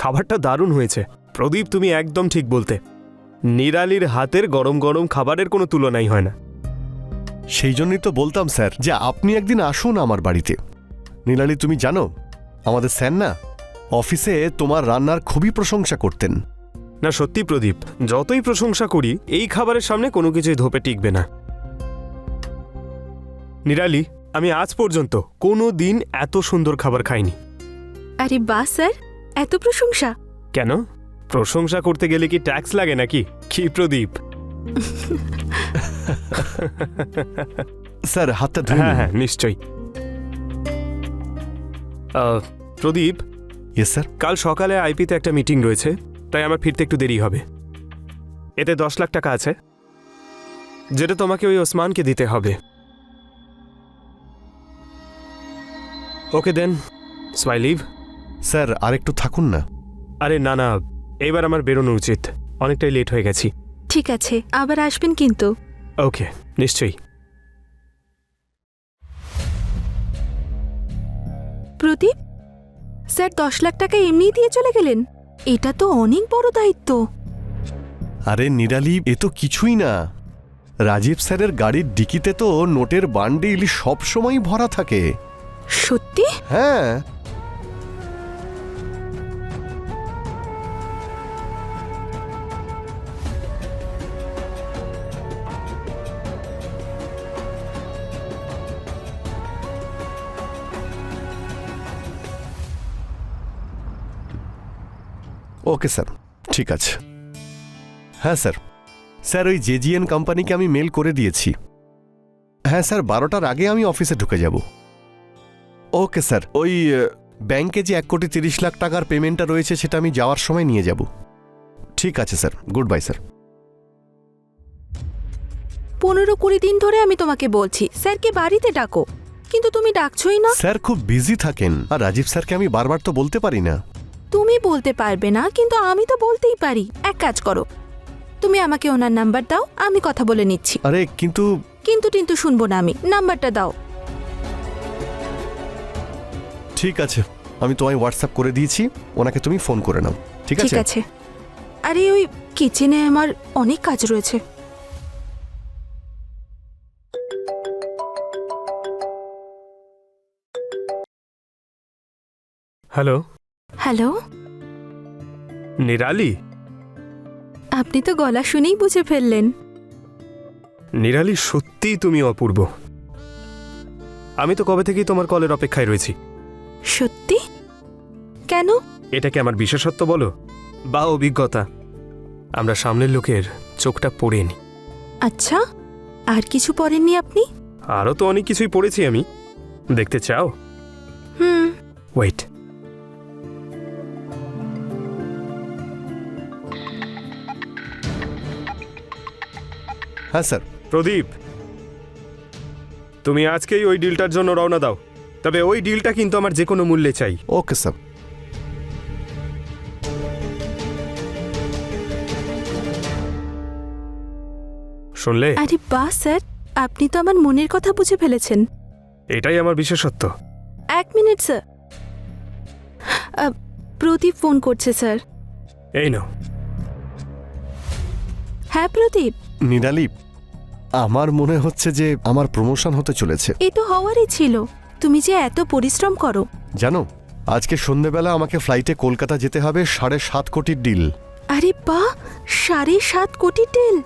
খাবারটা দারুণ হয়েছে। প্রদীপ, তুমি একদম ঠিক বলতে। নিরালির হাতের গরম গরম খাবারের কোনো তুলনাই হয় না। সেই জন্যই তো বলতাম স্যার যে আপনি একদিন আসুন আমার বাড়িতে। নিরালি, তুমি জানো আমাদের স্যার না অফিসে তোমার রান্নার খুবই প্রশংসা করতেন। না সত্যি প্রদীপ, যতই প্রশংসা করি এই খাবারের সামনে কোনো কিছুই ধোপে টিকবে না। নিরালি, আমি আজ পর্যন্ত কোনো দিন এত সুন্দর খাবার খাইনি। আরে বাহ স্যার, এত প্রশংসা! কেন, প্রশংসা করতে গেলে কি ট্যাক্স লাগে নাকি? কি প্রদীপ? স্যার হাতটা ধুয়ে হ্যাঁ নিন। হ্যাঁ, নিশ্চয়ই। প্রদীপ, ইয়েস স্যার। কাল সকালে আইপিতে একটা মিটিং রয়েছে, তাই আমার ফিরতে একটু দেরি হবে। এতে 10 লাখ টাকা আছে, যেটা তোমাকে ওই ওসমানকে দিতে হবে। ওকে দেন, সো আই লিভ। স্যার আর একটু থাকুন না। আরে না না, এবার আমার বেরোনো উচিত, অনেকটাই লেট হয়ে গেছি। ঠিক আছে, আবার আসবেন কিন্তু। ওকে, নিশ্চয়ই। প্রদীপ, স্যার 10 লাখ টাকা এমনিই দিয়ে চলে গেলেন? এটা তো অনেক বড় দায়িত্ব। আরে নিরালি, এ তো কিছুই না। রাজীব স্যারের গাড়ির ডিকিতে তো নোটের বান্ডিল সবসময়ই ভরা থাকে। সত্যি? হ্যাঁ। ওকে স্যার, ঠিক আছে। হ্যাঁ স্যার। স্যার ওই জেজিএন কোম্পানিকে আমি মেল করে দিয়েছি। হ্যাঁ স্যার, 12টার আগে আমি অফিসে ঢুকে যাব। ওকে স্যার, ওই ব্যাংকে যে 1,30,00,000 টাকার পেমেন্টটা রয়েছে সেটা আমি যাওয়ার সময় নিয়ে যাব। ঠিক আছে স্যার, গুড বাই স্যার। 15-20 দিন ধরে আমি তোমাকে বলছি স্যারকে বাড়িতে ডাকো, কিন্তু তুমি ডাকছোই না। স্যার খুব বিজি থাকেন, আর রাজীব স্যারকে আমি বারবার তো বলতে পারি না। তুমি বলতে পারবে না, কিন্তু আমি তো বলতেই পারি। এক কাজ করো, তুমি আমাকে ওনার নাম্বার দাও, আমি কথা বলে নিচ্ছি। আরে কিন্তু কিন্তু শুনবো না আমি, নাম্বারটা দাও। ঠিক আছে, আমি তোমায় হোয়াটসঅ্যাপ করে দিয়েছি, ওনাকে তুমি ফোন করে নাও। ঠিক ঠিক আছে? আছে। আরে ওই কিচেনে আমার অনেক কাজ রয়েছে। Hello hello, Nirali. আপনি তো গলা শুনেই বুঝে ফেললেন। নিরালি, সত্যিই তুমি অপূর্ব। আমি তো কবে থেকেই তোমার কলের অপেক্ষায় রয়েছি। সত্যি? কেন? এটাকে আমার বিশেষত্ব বলো বা অভিজ্ঞতা, আমরা সামনের লোকের চোখটা পড়ে নি। আচ্ছা, আর কিছু পড়েননি আপনি? আরও তো অনেক কিছুই পড়েছি আমি, দেখতে চাও? হুম। ওয়েট। হ্যাঁ স্যার। প্রদীপ, তুমি আজকেই ওই ডিলটার জন্য রওনা দাও, তবে ওই ডিলটা কিন্তু আমার যে কোনো মূল্যে চাই। Okay sir. শুনলে? আরে বাহ স্যার, আপনি তো আমার মনের কথা বুঝে ফেলেছেন। এটাই আমার বিশেষত্ব। 1 মিনিট স্যার, প্রদীপ ফোন করছে স্যার। এই নাও। হ্যাঁ প্রদীপ। নিরালি, আমার মনে হচ্ছে যে আমার প্রমোশন হতে চলেছে। এ তো হওয়ারই ছিল, তুমি যে এত পরিশ্রম করো। জানো, আজকে সন্ধ্যেবেলা আমাকে ফ্লাইটে কলকাতা যেতে হবে 7.5 কোটির ডিল। আরে বাহ, 7.5 কোটি ডিল!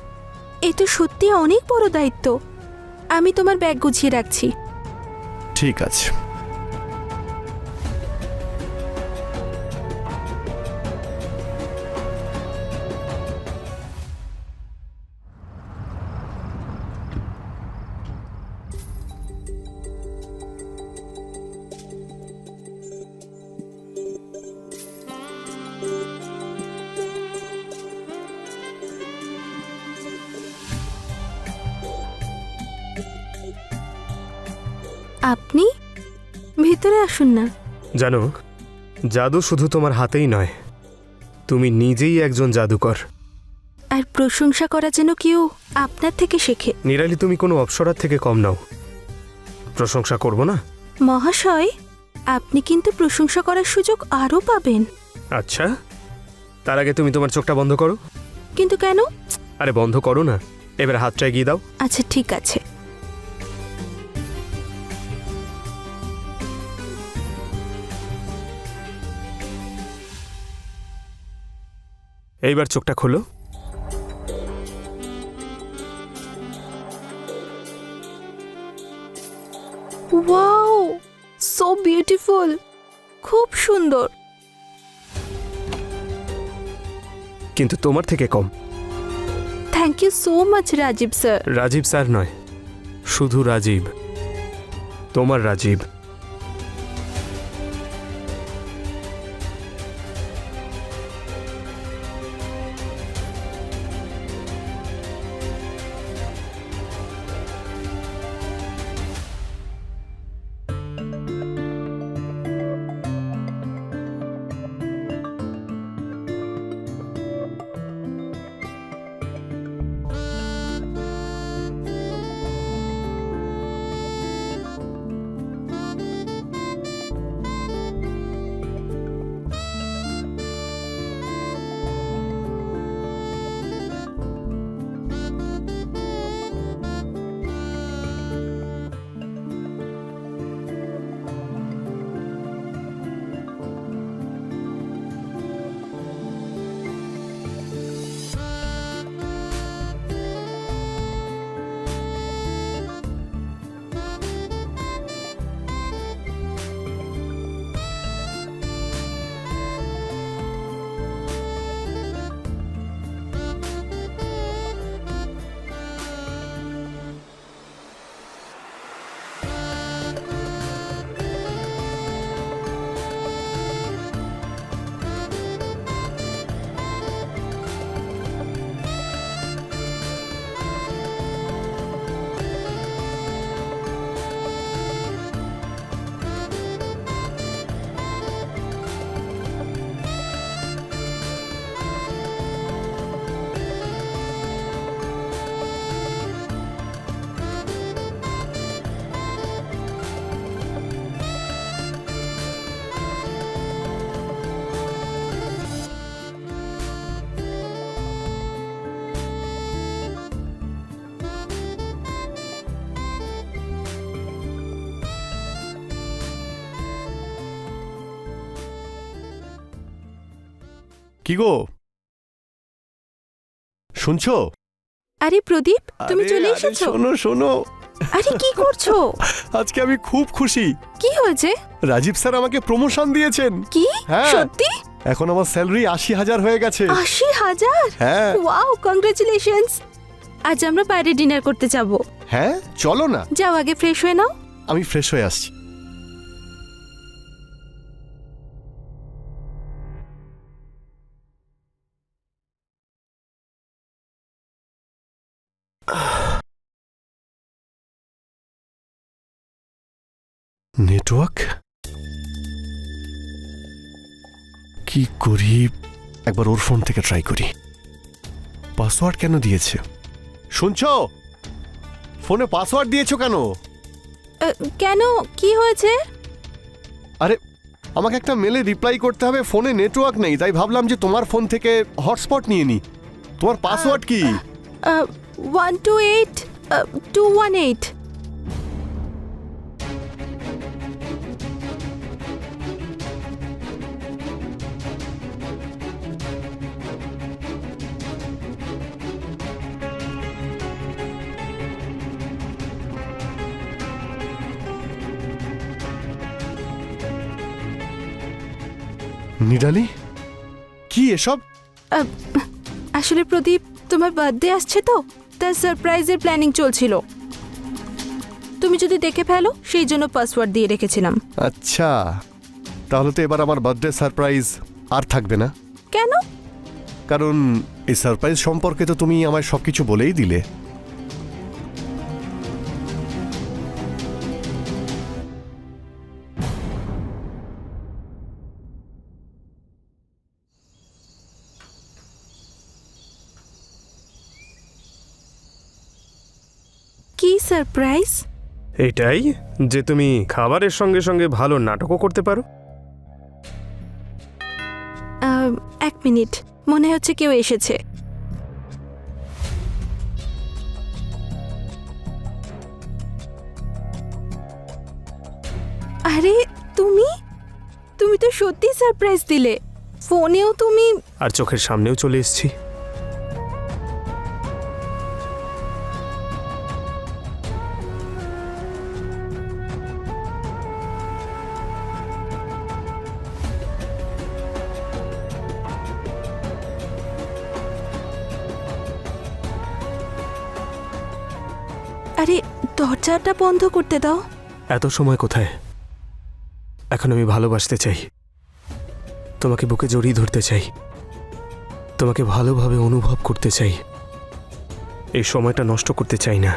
এ তো সত্যি অনেক বড় দায়িত্ব। আমি তোমার ব্যাগ গুছিয়ে রাখছি। ঠিক আছে। আপনি ভিতরে আসুন না। জানো, জাদু শুধু তোমার হাতেই নয়, তুমি নিজেই একজন জাদুকর। আর প্রশংসা করা যেন কেউ আপনার থেকে শেখে। নিরালি, তুমি কোনো অপ্সরার থেকে কম নাও। প্রশংসা করব না? মহাশয়, আপনি কিন্তু প্রশংসা করার সুযোগ আরও পাবেন। আচ্ছা, তার আগে তুমি তোমার চোখটা বন্ধ করো। কিন্তু কেন? আরে বন্ধ করো না, এবার হাতটা এগিয়ে দাও। আচ্ছা ঠিক আছে। এইবার চোখটা খোলো। ওয়াও, সো বিউটিফুল, খুব সুন্দর। কিন্তু তোমার থেকে কম। Thank you so much Rajeev sir. Rajeev sir নয়, শুধু রাজীব, তোমার রাজীব। কি গো, শুনছো? আরে প্রদীপ, তুমি আরে, চলে আরে, এসেছো? শোনো শোনো, আরে কি করছো? আজকে আমি খুব খুশি। কি হয়েছে? রাজীব স্যার আমাকে প্রমোশন দিয়েছেন। কি হ্যাঁ। সত্যি? এখন আমার স্যালারি 80,000 হয়ে গেছে। 80,000? হ্যাঁ ওয়াও, কংগ্রাচুলেশনস। আজ আমরা বাইরে ডিনার করতে যাব। হ্যাঁ, চলো না। যাও, আগে ফ্রেশ হয়ে নাও। আমি ফ্রেশ হয়ে আসছি। নেটওয়ার্ক কি করি, একবার ওর ফোন থেকে ট্রাই করি। পাসওয়ার্ড কেন দিয়েছে? শুনছো? ফোনে পাসওয়ার্ড দিয়েছো কেন? কেন, কি হয়েছে? আরে, আমাকে একটা মেলে রিপ্লাই করতে হবে, ফোনে নেটওয়ার্ক নেই, তাই ভাবলাম যে তোমার ফোন থেকে হটস্পট নিয়ে নি। তোমার পাসওয়ার্ড কি? 128 218। নিডালি, কি এসব? আসলে প্রদীপ, তোমার বার্থডে আসছে তো, তার সারপ্রাইজের প্ল্যানিং চলছিল। তুমি যদি দেখে ফেলো, সেই জন্য পাসওয়ার্ড দিয়ে রেখেছিলাম। আচ্ছা, তাহলে তো এবার আমার বার্থডে সারপ্রাইজ আর থাকবে না। কেন? কারণ এই সারপ্রাইজ সম্পর্কে তো তুমি আমায় সবকিছু বলেই দিলে। কি সারপ্রাইজ? এটাই যে তুমি খাবারের সঙ্গে সঙ্গে ভালো নাটকও করতে পারো। 1 মিনিট। মনে হচ্ছে কেউ এসেছে। আরে তুমি তুমি তো সত্যি সারপ্রাইজ দিলে, ফোনেও তুমি। আর চোখের সামনেও চলে এসেছি। আরে দরজাটা বন্ধ করতে দাও। এত সময় কোথায়? এখন আমি ভালোবাসতে চাই, তোমাকে বুকে জড়িয়ে ধরতে চাই, তোমাকে ভালোভাবে অনুভব করতে চাই। এই সময়টা নষ্ট করতে চাই না।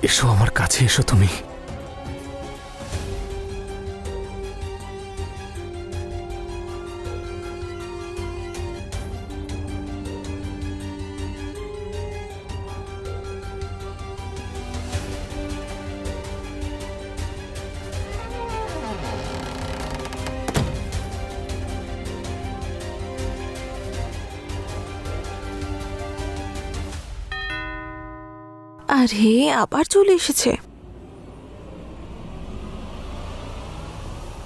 এসো আমার কাছে, এসো তুমি। আরে আবার চলে এসেছে।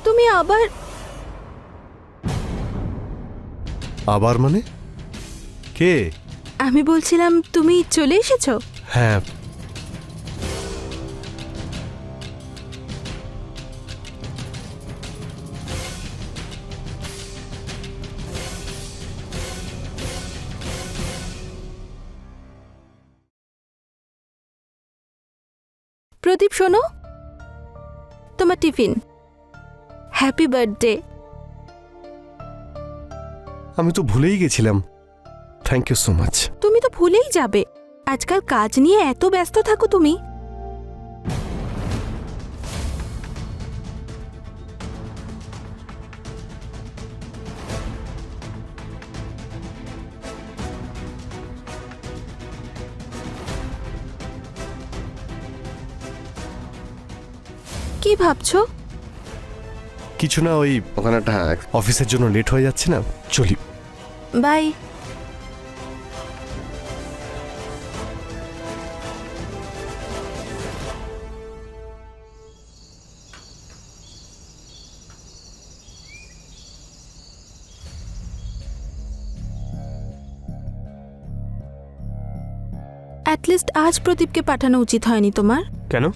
তুমি আবার আবার মানে? কে? আমি বলছিলাম তুমি চলে এসেছো। হ্যাঁ, প্রদীপ শোনো, তোমার টিফিন। Happy birthday. আমি তো ভুলেই গেছিলাম। Thank you so much. তুমি তো ভুলেই যাবে, আজকাল কাজ নিয়ে এত ব্যস্ত থাকো তুমি। কি ভাবছো? কিছু না, ওখানে একটা অফিসের জন্য লেট হয়ে যাচ্ছে না, চলি। বাই। অ্যাটলিস্ট আজ প্রদীপকে পাঠানো উচিত হয়নি তোমার। কেন?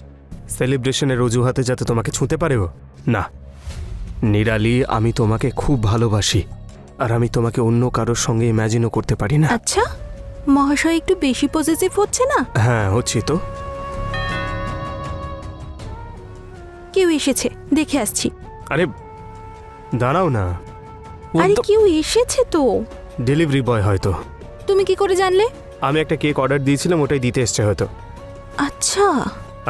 সেলিব্রেশনের অজুহাতে যাতে তোমাকে ছুঁতে পারেও না। নিরালি, আমি তোমাকে খুব ভালোবাসি, আর আমি তোমাকে অন্য কারোর সঙ্গে ইম্যাজিনও করতে পারি না। আচ্ছা, মহাশয় একটু বেশি পজিটিভ হচ্ছে না? হ্যাঁ, হচ্ছি তো। কেউ এসেছে, দেখে আসছি। আরে দাঁড়াও না। আরে কেউ এসেছে তো। ডেলিভারি বয় হয়তো। তুমি কি করে জানলে? আমি একটা কেক অর্ডার দিয়েছিলাম, ওটাই দিতে এসছে হয়তো। আচ্ছা,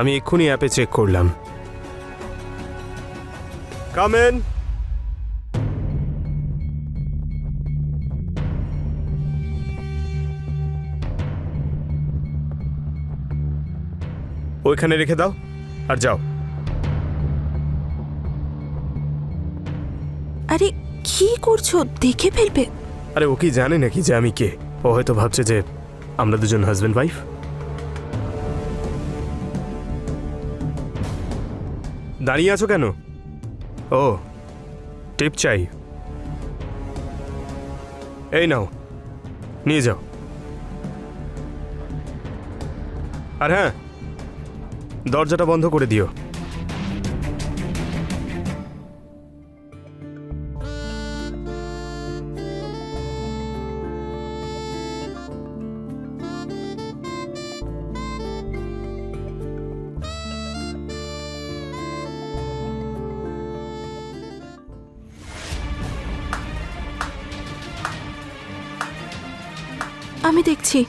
আমি এক্ষুনি অ্যাপে চেক করলাম। Come in. ওইখানে রেখে দাও আর যাও। আরে কি করছো? দেখে ফেলবে। আরে ও কি জানে নাকি যে আমি কে? ও হয়তো ভাবছে যে আমরা দুজন হাজব্যান্ড ওয়াইফ। দাঁড়িয়ে আছো কেন? ও, টিপ চাই? এই নাও, নিয়ে যাও। আর হ্যাঁ, দরজাটা বন্ধ করে দিও। আমি দেখছি।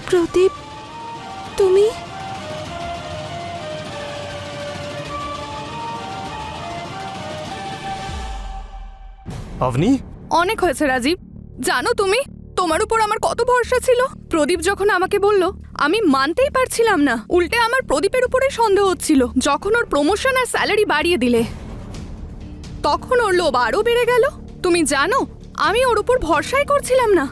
প্রদীপ, তুমি? আভনি, অনেক হয়েছে রাজীব। জানো তুমি, তোমার উপর আমার কত ভরসা ছিল। প্রদীপ যখন আমাকে বলল, আমি মানতেই পারছিলাম না। উল্টে আমার প্রদীপের উপরে সন্দেহ হচ্ছিল। যখন ওর প্রমোশন আর স্যালারি বাড়িয়ে দিলে, তখন ওর লোভ আরও বেড়ে গেল। তুমি জানো, আমি ওর উপর ভরসাই করছিলাম না,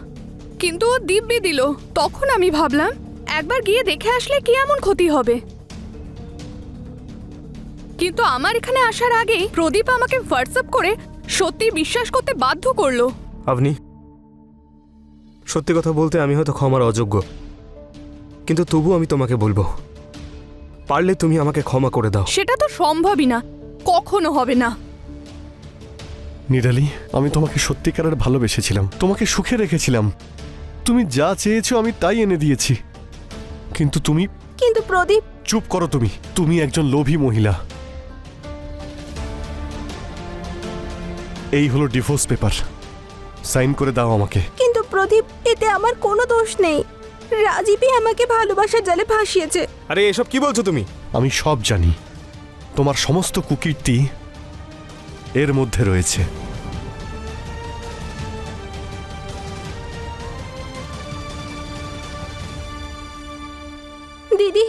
কিন্তু ও দিব্যি দিল। তখন আমি ভাবলাম, একবার গিয়ে দেখে আসলে কি এমন ক্ষতি হবে। কিন্তু আমার এখানে আসার আগেই প্রদীপ আমাকে হোয়াটসঅ্যাপ করে সত্যি বিশ্বাস করতে বাধ্য করলো। আভনি, সত্যি কথা বলতে আমি হয়তো ক্ষমার অযোগ্য, কিন্তু তবু আমি তোমাকে বলবো, পারলে তুমি আমাকে ক্ষমা করে দাও। সেটা তো সম্ভবই না, কখনো হবে না। নিরালি, আমি তোমাকে সত্যিকারের ভালোবেসেছিলাম, তোমাকে সুখে রেখেছিলাম। তুমি যা চেয়েছো আমি তাই এনে দিয়েছি, কিন্তু তুমি... কিন্তু প্রদীপ, চুপ করো তুমি। তুমি একজন লোভী মহিলা। এই হলো ডিভোর্স পেপার, সাইন করে দাও আমাকে। কিন্তু প্রদীপ, এতে আমার কোনো দোষ নেই। রাজীবই আমাকে ভালোবাসার জালে ভাসিয়েছে। আরে এসব কি বলছো তুমি? আমি সব জানি, তোমার সমস্ত কুকীর্তি এর মধ্যে রয়েছে। দিদি,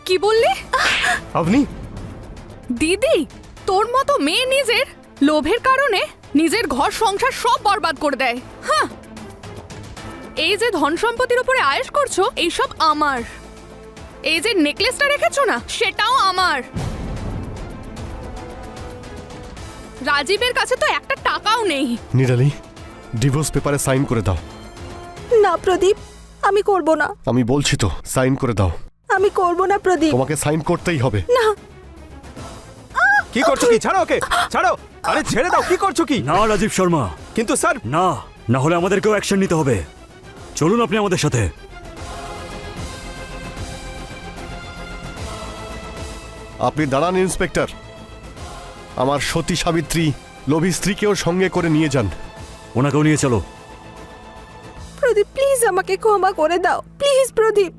কি বললি? আভনি, দিদি, তোর মতো মেয়ে নিজের লোভের কারণে নিজের ঘর সংসার সব বরবাদ করে দেয়। হ্যাঁ, এই যে ধন সম্পত্তির উপরে আয়েশ করছো, এইসব আমার। এই যে নেকলেসটা রেখেছো না, সেটাও আমার। রাজীবের কাছে তো একটা টাকাও নেই। নিরালি, ডিভোর্স পেপারে সাইন করে দাও। না প্রদীপ, আমি করব না। আমি বলছি তো, সাইন করে দাও। আমি করব না প্রদীপ। তোমাকে সাইন করতেই হবে। না, কি করছো? কি, ছাড়ো ওকে, ছাড়ো। আরে ছেড়ে দাও, কি করছো কি? না রাজীব শর্মা, কিন্তু স্যার, না, না হলে আমাদেরকেও অ্যাকশন নিতে হবে। চলুন আপনি আমাদের সাথে। আপনি দাঁড়ান ইন্সপেক্টর। আমার সতী সাবিত্রী লোভী স্ত্রীকেও সঙ্গে করে নিয়ে যান। ওনাকেও নিয়ে চলো। প্রদীপ প্লিজ আমাকে ক্ষমা করে দাও, প্লিজ প্রদীপ।